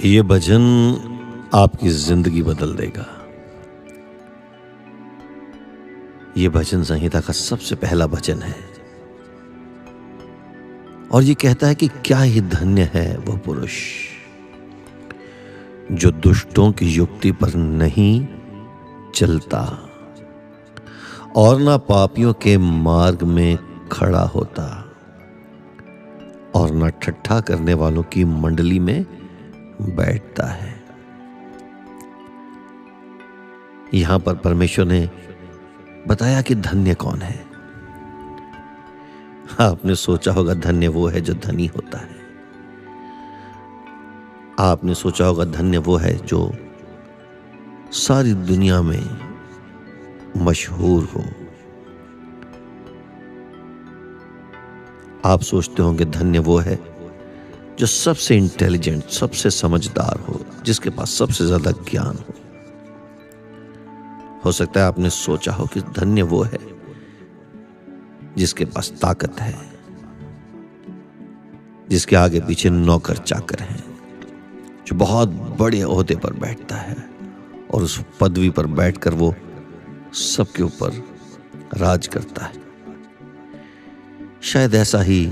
ये भजन आपकी जिंदगी बदल देगा। ये भजन संहिता का सबसे पहला भजन है और ये कहता है कि क्या ही धन्य है वो पुरुष जो दुष्टों की युक्ति पर नहीं चलता और ना पापियों के मार्ग में खड़ा होता और ना ठट्ठा करने वालों की मंडली में बैठता है। यहां पर परमेश्वर ने बताया कि धन्य कौन है। आपने सोचा होगा धन्य वो है जो धनी होता है। आपने सोचा होगा धन्य वो है जो सारी दुनिया में मशहूर हो। आप सोचते होंगे धन्य वो है जो सबसे इंटेलिजेंट, सबसे समझदार हो, जिसके पास सबसे ज्यादा ज्ञान हो सकता है आपने सोचा हो कि धन्य वो है जिसके पास ताकत है, जिसके आगे पीछे नौकर चाकर हैं, जो बहुत बड़े ओहदे पर बैठता है और उस पदवी पर बैठकर वो सबके ऊपर राज करता है। शायद ऐसा ही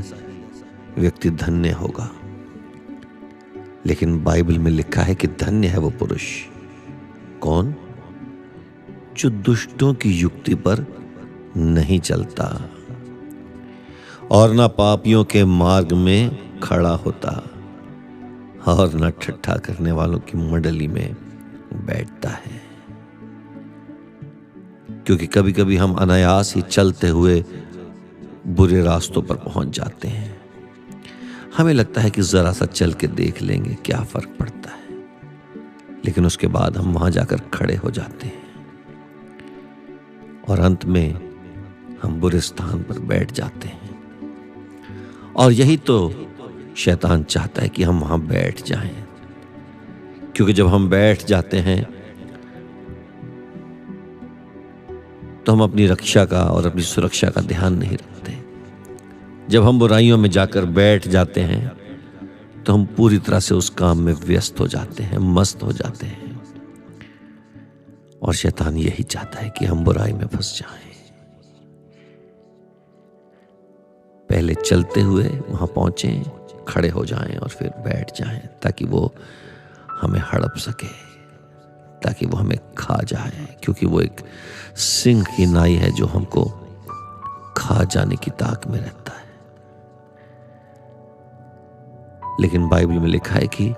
व्यक्ति धन्य होगा, लेकिन बाइबल में लिखा है कि धन्य है वो पुरुष कौन जो दुष्टों की युक्ति पर नहीं चलता और ना पापियों के मार्ग में खड़ा होता और ना ठट्ठा करने वालों की मंडली में बैठता है। क्योंकि कभी कभी हम अनायास ही चलते हुए बुरे रास्तों पर पहुंच जाते हैं। हमें लगता है कि जरा सा चल के देख लेंगे क्या फर्क पड़ता है, लेकिन उसके बाद हम वहां जाकर खड़े हो जाते हैं और अंत में हम बुरे स्थान पर बैठ जाते हैं। और यही तो शैतान चाहता है कि हम वहां बैठ जाएं, क्योंकि जब हम बैठ जाते हैं तो हम अपनी रक्षा का और अपनी सुरक्षा का ध्यान नहीं रखते। जब हम बुराइयों में जाकर बैठ जाते हैं तो हम पूरी तरह से उस काम में व्यस्त हो जाते हैं, मस्त हो जाते हैं। और शैतान यही चाहता है कि हम बुराई में फंस जाएं। पहले चलते हुए वहां पहुंचें, खड़े हो जाएं और फिर बैठ जाएं, ताकि वो हमें हड़प सके, ताकि वो हमें खा जाए। क्योंकि वो एक सिंह की नाई है जो हमको खा जाने की ताक में रहता है। लेकिन बाइबल में लिखा है कि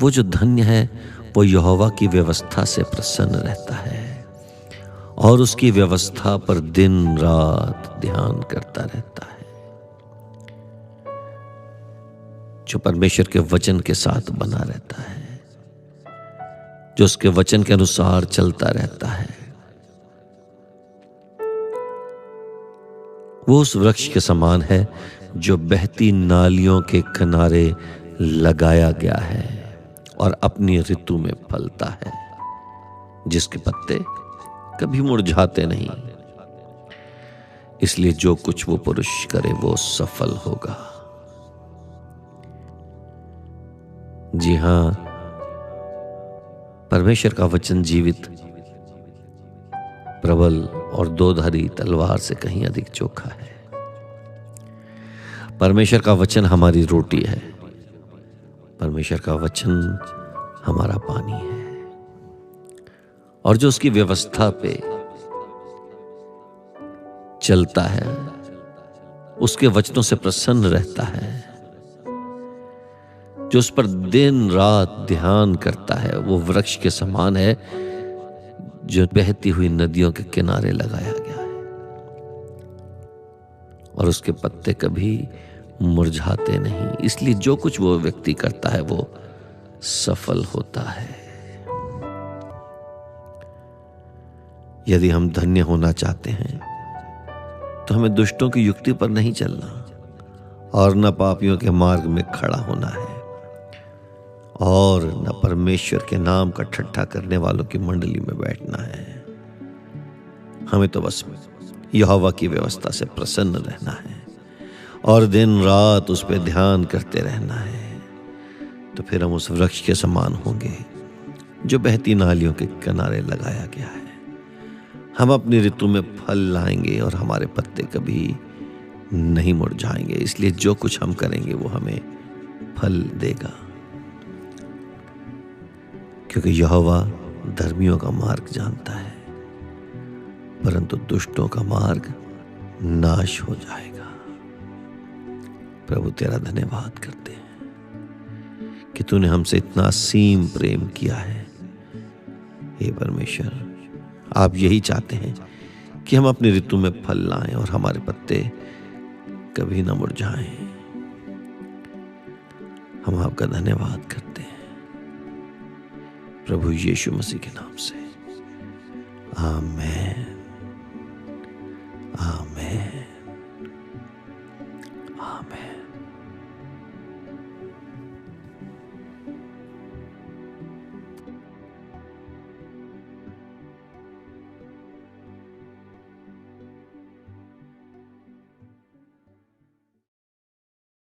वो जो धन्य है वो यहोवा की व्यवस्था से प्रसन्न रहता है और उसकी व्यवस्था पर दिन रात ध्यान करता रहता है। जो परमेश्वर के वचन के साथ बना रहता है, जो उसके वचन के अनुसार चलता रहता है, वो उस वृक्ष के समान है जो बहती नालियों के किनारे लगाया गया है और अपनी ऋतु में फलता है, जिसके पत्ते कभी मुरझाते नहीं। इसलिए जो कुछ वो पुरुष करे वो सफल होगा। जी हां, परमेश्वर का वचन जीवित, प्रबल और दोधारी तलवार से कहीं अधिक चोखा है। परमेश्वर का वचन हमारी रोटी है। परमेश्वर का वचन हमारा पानी है। और जो उसकी व्यवस्था पे चलता है, उसके वचनों से प्रसन्न रहता है, जो उस पर दिन रात ध्यान करता है, वो वृक्ष के समान है जो बहती हुई नदियों के किनारे लगाया गया है और उसके पत्ते कभी मुरझाते नहीं। इसलिए जो कुछ वो व्यक्ति करता है वो सफल होता है। यदि हम धन्य होना चाहते हैं तो हमें दुष्टों की युक्ति पर नहीं चलना और न पापियों के मार्ग में खड़ा होना है और न परमेश्वर के नाम का ठट्ठा करने वालों की मंडली में बैठना है। हमें तो बस यहोवा की व्यवस्था से प्रसन्न रहना है और दिन रात उस पर ध्यान करते रहना है, तो फिर हम उस वृक्ष के समान होंगे जो बहती नालियों के किनारे लगाया गया है। हम अपनी ऋतु में फल लाएंगे और हमारे पत्ते कभी नहीं मुरझाएंगे। इसलिए जो कुछ हम करेंगे वो हमें फल देगा, क्योंकि यहोवा धर्मियों का मार्ग जानता है, परंतु दुष्टों का मार्ग नाश हो जाएगा। प्रभु तेरा धन्यवाद करते हैं कि तूने हमसे इतना असीम प्रेम किया है। हे परमेश्वर, आप यही चाहते हैं कि हम अपनी ऋतु में फल लाएं और हमारे पत्ते कभी ना मुरझाएं। हम आपका धन्यवाद करते हैं प्रभु यीशु मसीह के नाम से, आमीन।